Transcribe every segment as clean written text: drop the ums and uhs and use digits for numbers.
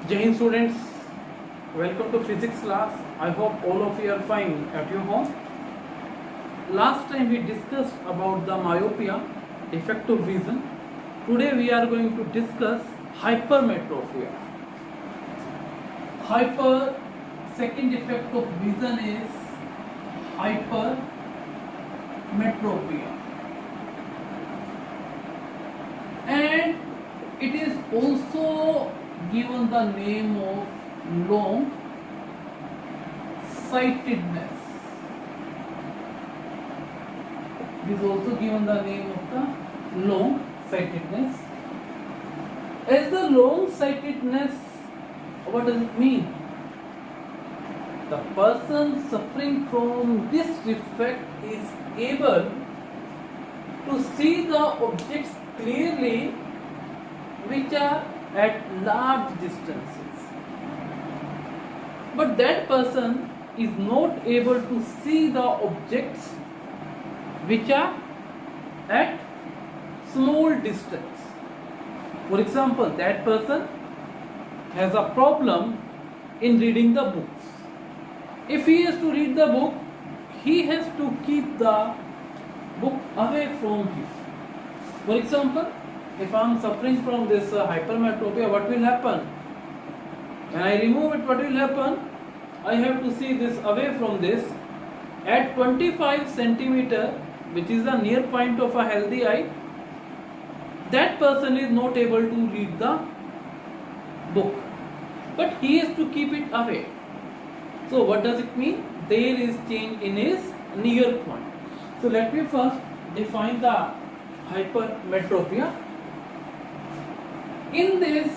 Jai Hind students, welcome to physics class. I hope all of you are fine at your home. Last time we discussed about the myopia, defect of vision. Today we are going to discuss hypermetropia. Second defect of vision is hypermetropia. And it is also given the name of long sightedness. It is also given the name of the long sightedness. As the long sightedness, what does it mean? The person suffering from this defect is able to see the objects clearly which are at large distances, but that person is not able to see the objects which are at small distance. For example, that person has a problem in reading the books. If he has to read the book, he has to keep the book away from him. For example, if I am suffering from this hypermetropia, what will happen? When I remove it, what will happen? I have to see this away from this. At 25 centimeter, which is the near point of a healthy eye, that person is not able to read the book, but he has to keep it away. So what does it mean? There is change in his near point. So let me first define the hypermetropia. In this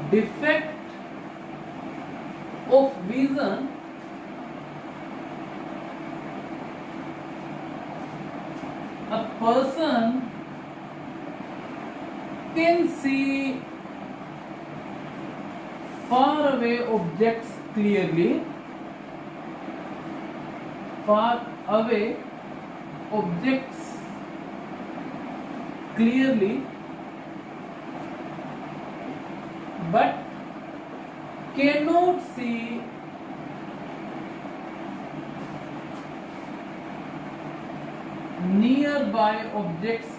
defect of vision, a person can see far away objects clearly, but cannot see nearby objects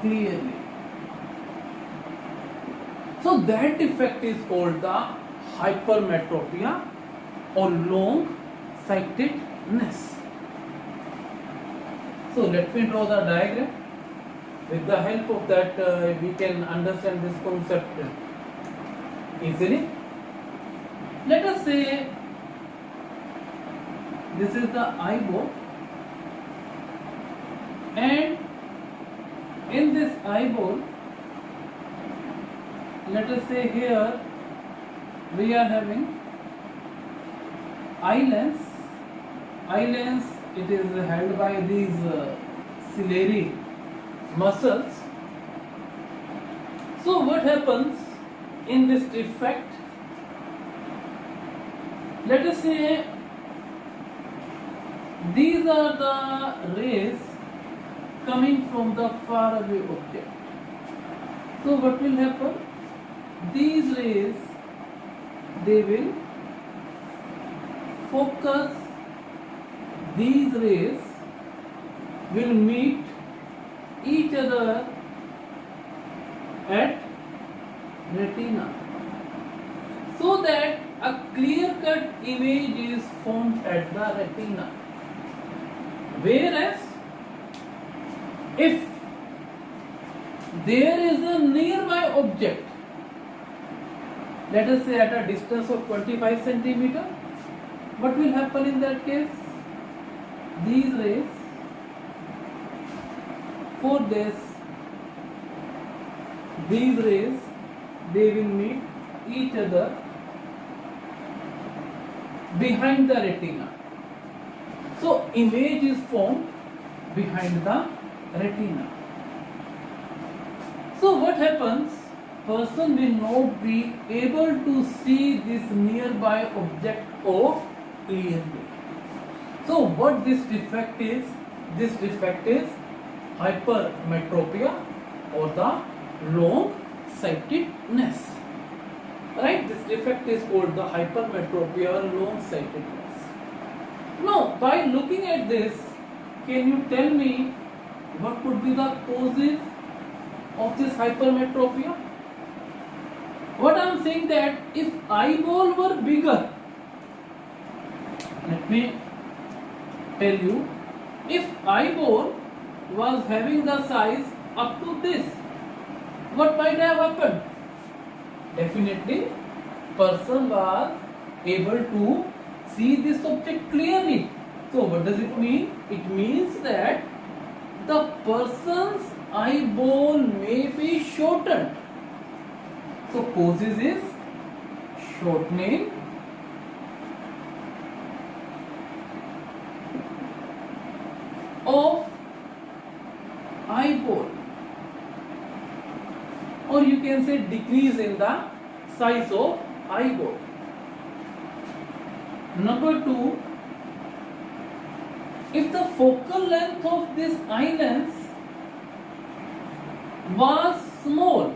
clearly. So that defect is called the hypermetropia or long sightedness. So let me draw the diagram. With the help of that we can understand this concept easily. Let us say this is the eyeball, and in this eyeball, let us say here we are having eye lens. It is held by these ciliary muscles. So what happens in this defect? Let us say these are the rays coming from the far away object. So what will happen? These rays, they will focus. These rays will meet each other at retina, so that a clear-cut image is formed at the retina. Whereas if there is a nearby object, let us say at a distance of 25 centimeter, what will happen in that case? These rays, these rays, they will meet each other behind the retina. So image is formed behind the retina. So what happens? Person will not be able to see this nearby object of clearly. So what this defect is? This defect is hypermetropia or the long sightedness. Right? This defect is called the hypermetropia or long sightedness. Now, by looking at this, can you tell me what could be the causes of this hypermetropia? What I am saying that if eyeball were bigger, let me tell you, if eyeball was having the size up to this, what might have happened? Definitely, person was able to see this object clearly. So what does it mean? It means that the person's eyeball may be shortened. So causes is shortening of eyeball, or you can say decrease in the size of eyeball. Number 2, if the focal length of this eye lens was small,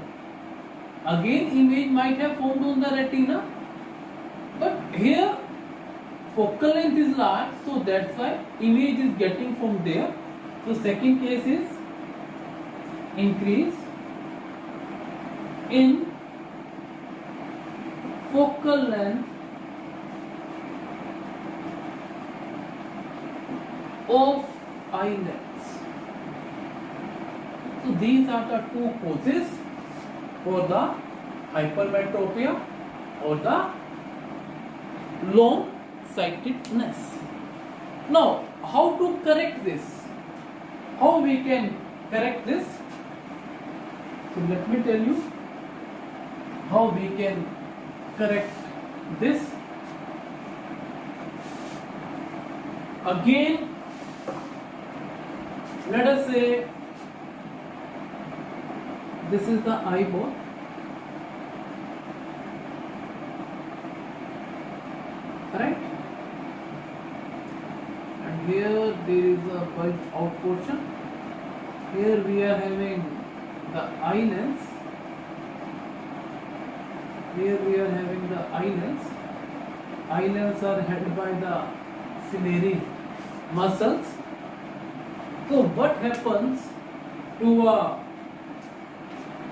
again image might have formed on the retina, but here focal length is large, so that's why image is getting from there. So second case is increase in focal length of eye lens. So these are the two causes for the hypermetropia or the long sightedness. Now, how to correct this? How we can correct this? So let me tell you how we can correct this. Again, let us say this is the eyeball. Right? And here there is a bulge out portion. Here we are having the eye lens. Here we are having the eye lens. Eye lens are held by the ciliary muscles. So what happens to a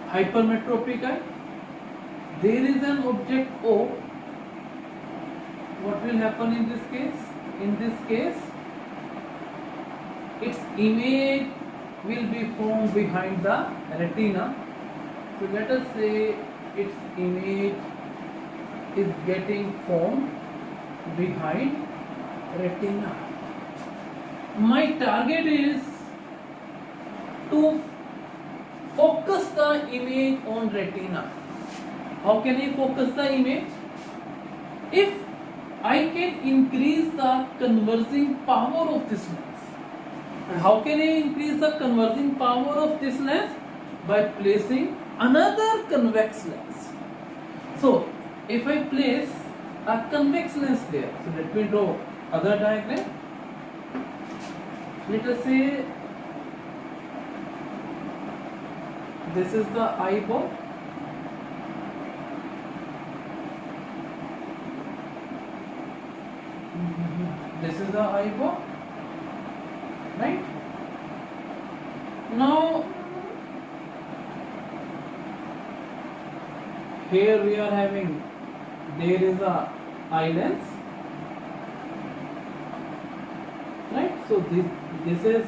hypermetropic eye? There is an object O. What will happen in this case? In this case, its image will be formed behind the retina. So let us say its image is getting formed behind retina. My target is to focus the image on retina. How can I focus the image? If I can increase the converging power of this lens. And how can I increase the converging power of this lens? By placing another convex lens. So, if I place a convex lens there, so let me draw other diagram. Let us say this is the eyeball. This is the eyeball, right? Now, here we are having, there is a eye lens, right? So this is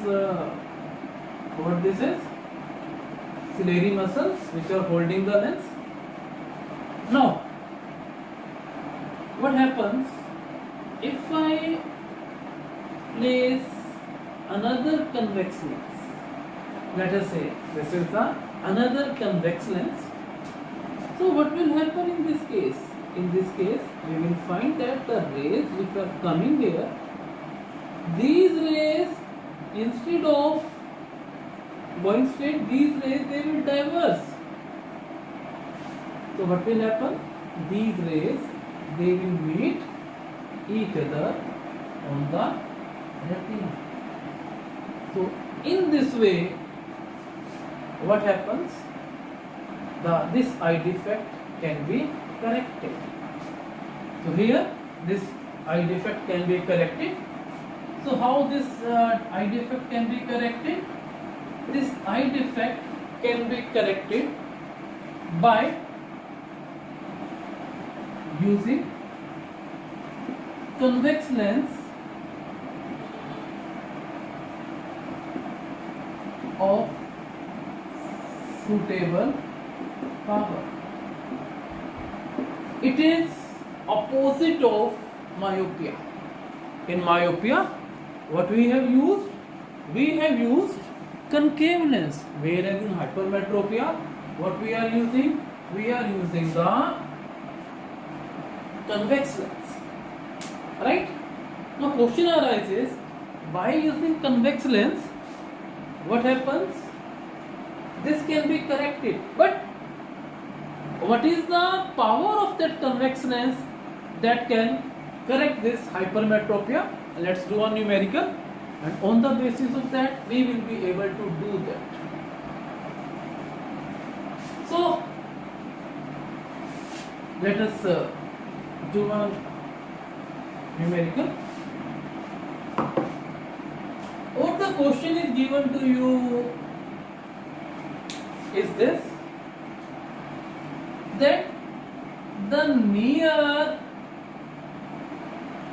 what this is? Ciliary muscles which are holding the lens. Now, what happens if I place another convex lens? Let us say this is another convex lens. So what will happen in this case? In this case, we will find that the rays which are coming here, these rays, instead of going straight, these rays, they will diverge. So what will happen? These rays, they will meet each other on the retina. So in this way, what happens? This eye defect can be corrected. So here this eye defect can be corrected. So how this eye defect can be corrected? This eye defect can be corrected by using convex lens of suitable power. It is opposite of myopia. In myopia, what we have used? We have used concave lens. Whereas in hypermetropia, what we are using? We are using the convex lens. Right? Now question arises, by using convex lens, what happens? This can be corrected. But what is the power of that convex lens that can correct this hypermetropia? Let's do a numerical, and on the basis of that we will be able to do that. So let us do a numerical. What the question is given to you is this, that the near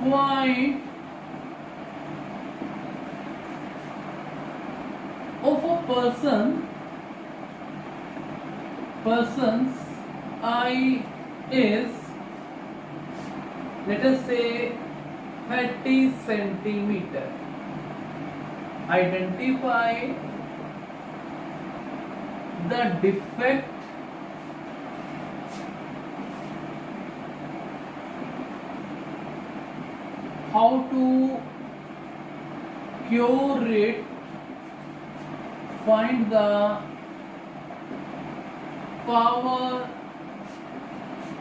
point of a person's eye is, let us say, 30 centimeter. Identify the defect how to cure it, find the power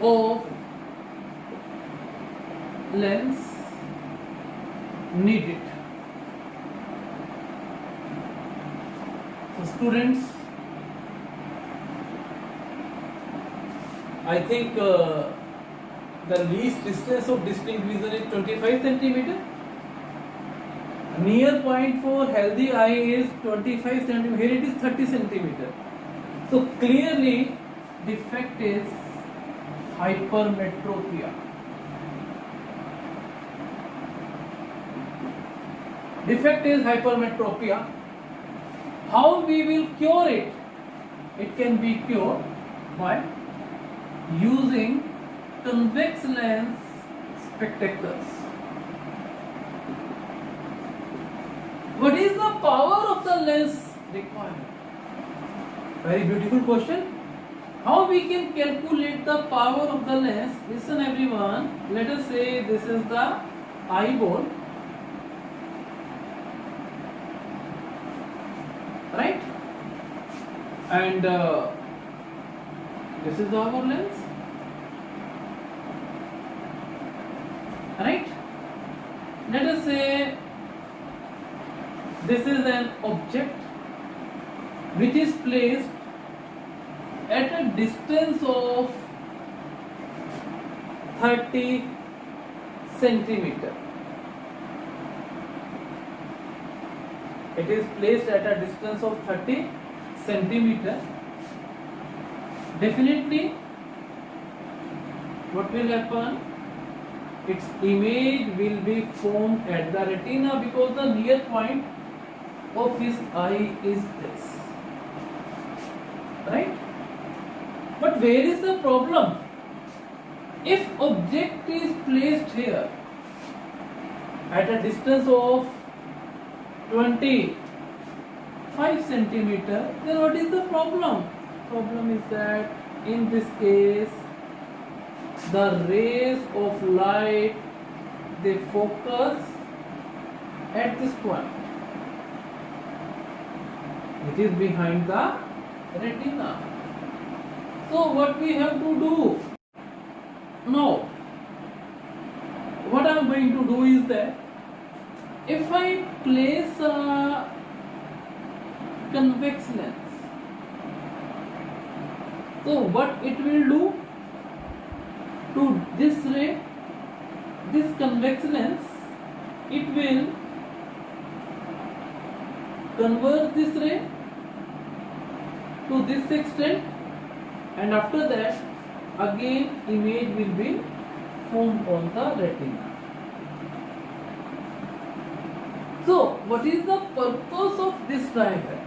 of lens needed. So students, I think the least distance of distinct vision is 25 centimeter. Near point for healthy eye is 25 centimeter. Here it is 30 centimeter. So clearly defect is hypermetropia. Defect is hypermetropia. How we will cure it? It can be cured by using convex lens spectacles. What is the power of the lens required? Very beautiful question. How we can calculate the power of the lens? Listen everyone. Let us say this is the eyeball. Right? And this is our lens. Right? Let us say this is an object which is placed at a distance of 30 centimeter. It is placed at a distance of 30 centimeter. Definitely, what will happen? Its image will be formed at the retina because the near point of his eye is this. Right? But where is the problem? If object is placed here at a distance of 25 centimeter, then what is the problem? Problem is that in this case the rays of light, they focus at this point. It is behind the retina. So what we have to do? Now, what I am going to do is that if I place a convex lens, so what it will do to this ray, this convex lens, it will converge this ray to this extent, and after that again image will be formed on the retina. So what is the purpose of this diagram?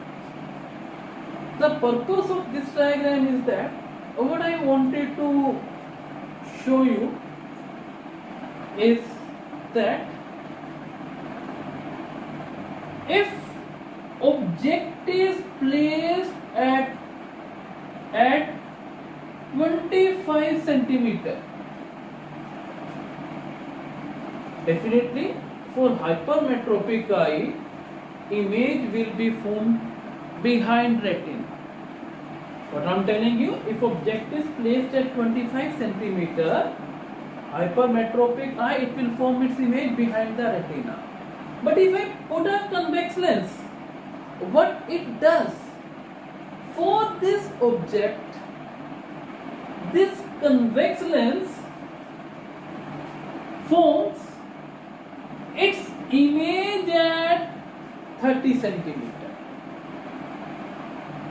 The purpose of this diagram is that what I wanted to show you is that if object is placed at 25 centimeter, definitely for hypermetropic eye, image will be formed behind retina. What I am telling you, if object is placed at 25 centimeter, hypermetropic eye, it will form its image behind the retina. But if I put a convex lens, what it does for this object, this convex lens forms its image at 30 centimeter,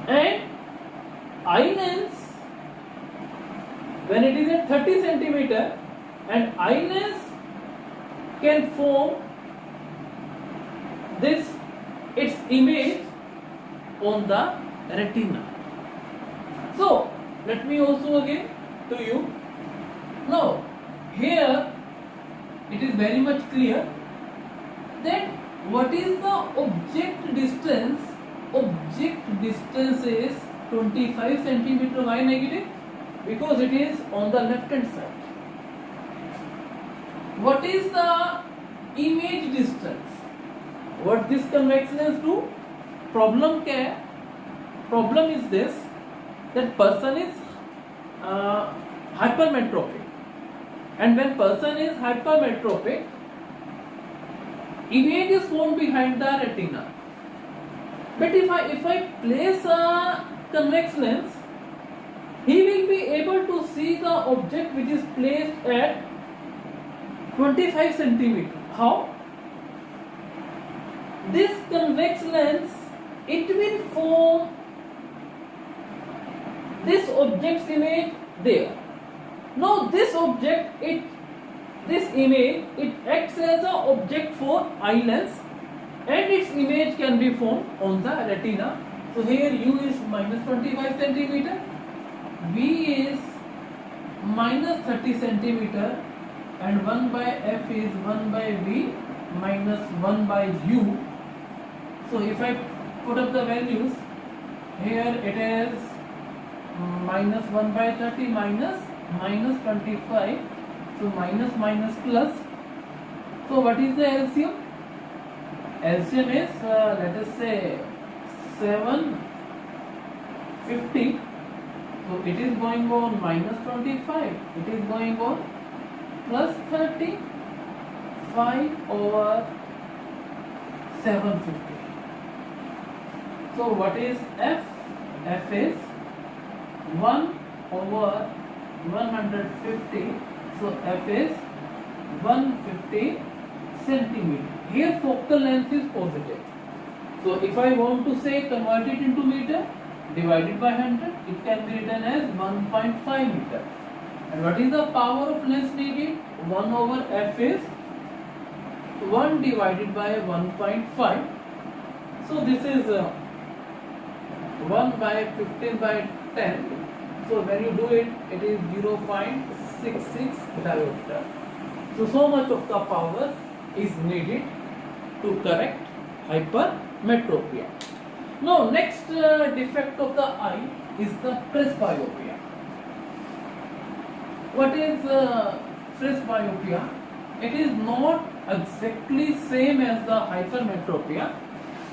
and eye lens, when it is at 30 centimeter, and eye lens can form this its image on the retina. So let me also again to you. Now here it is very much clear that what is the object distance. Object distance is 25 centimeter. Why negative? Because it is on the left hand side. What is the image distance? What this convex lens do? Problem क्या है? Problem is this, that person is hypermetropic, and when person is hypermetropic, image is formed behind the retina. But if I place a convex lens, he will be able to see the object which is placed at 25 centimeter. How? This convex lens, it will form this object's image there. Now this object, this image, it acts as an object for eye lens, and its image can be formed on the retina. So here U is minus 25 centimeter, V is minus 30 centimeter, and 1 by F is 1 by V minus 1 by U. So if I put up the values, here it is minus 1 by 30 minus 25, so minus minus plus. So what is the LCM? LCM is let us say 750. So it is going on minus 25, it is going on plus 30, 5 over 750. So what is F? F is 1 over 150. So F is 150 centimeter. Here focal length is positive. So if I want to say convert it into meter, divided by 100, it can be written as 1.5 meter. And what is the power of lens needed? 1 over F is 1 divided by 1.5. So this is 1 by 15 by 10. So when you do it, it is 0.66 diopter. So much of the power is needed to correct hypermetropia. Now next defect of the eye is the presbyopia. What is presbyopia? It is not exactly same as the hypermetropia,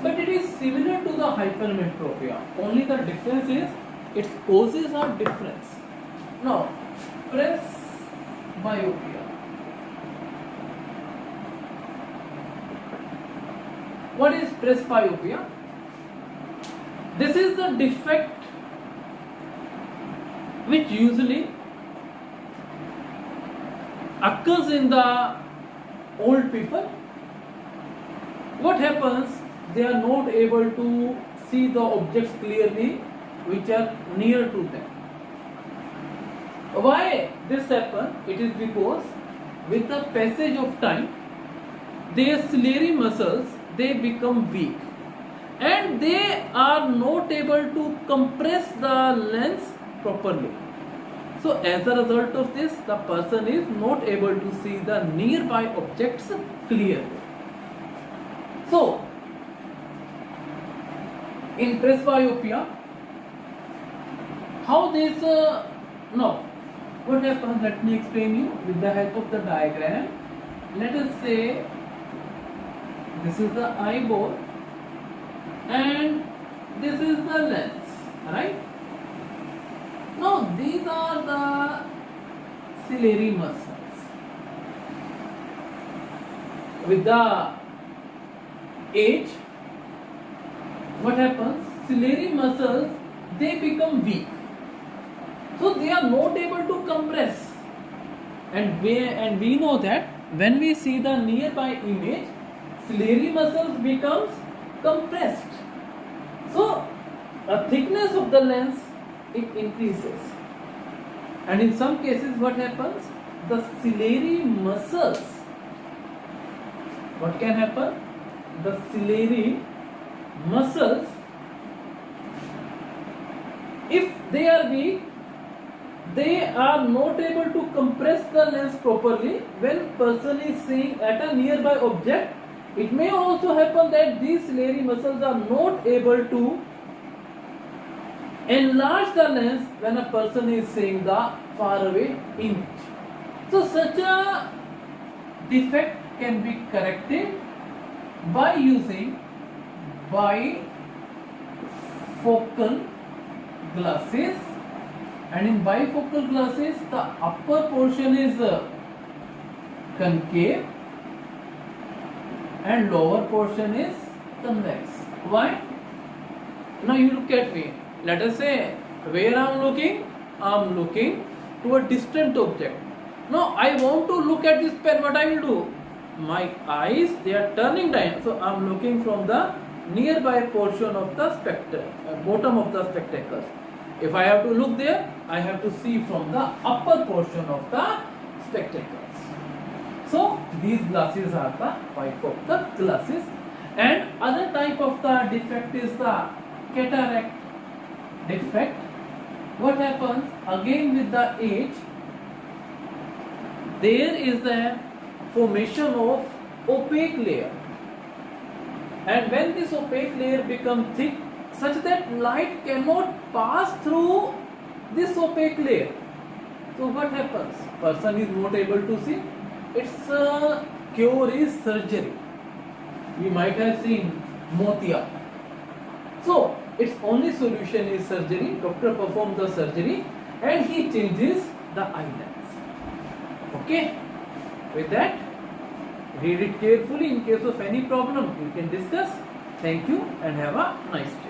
but it is similar to the hypermetropia. Only the difference is its causes are different. Now presbyopia. What is presbyopia? This is the defect which usually occurs in the old people. What happens? They are not able to see the objects clearly which are near to them. Why this happens? It is because with the passage of time, their ciliary muscles, they become weak and they are not able to compress the lens properly. So as a result of this, the person is not able to see the nearby objects clearly. So in presbyopia, how this no, what happens? Let me explain you with the help of the diagram. Let us say this is the eyeball and this is the lens, right? Now these are the ciliary muscles. With the age, what happens? Ciliary muscles, they become weak. So they are not able to compress. And we know that when we see the nearby image, ciliary muscles becomes compressed. So the thickness of the lens, it increases. And in some cases what happens? The ciliary muscles, what can happen? The ciliary muscles, if they are weak, they are not able to compress the lens properly. When person is seeing at a nearby object, it may also happen that these ciliary muscles are not able to enlarge the lens when a person is seeing the faraway image. So such a defect can be corrected by using bifocal glasses. And in bifocal glasses, the upper portion is concave and lower portion is convex. Why? Now you look at me. Let us say where I am looking? I am looking to a distant object. Now I want to look at this pen. What I will do? My eyes, they are turning down. So I am looking from the nearby portion of the bottom of the spectacles. If I have to look there, I have to see from the upper portion of the spectacles. So these glasses are the bifocal glasses. And other type of the defect is the cataract defect. What happens? Again with the age, there is a formation of opaque layer. And when this opaque layer becomes thick, such that light cannot pass through this opaque layer. So what happens? Person is not able to see. Its cure is surgery. We might have seen motia. So its only solution is surgery. Doctor performs the surgery and he changes the eyelens. Okay? With that, read it carefully. In case of any problem, you can discuss. Thank you and have a nice day.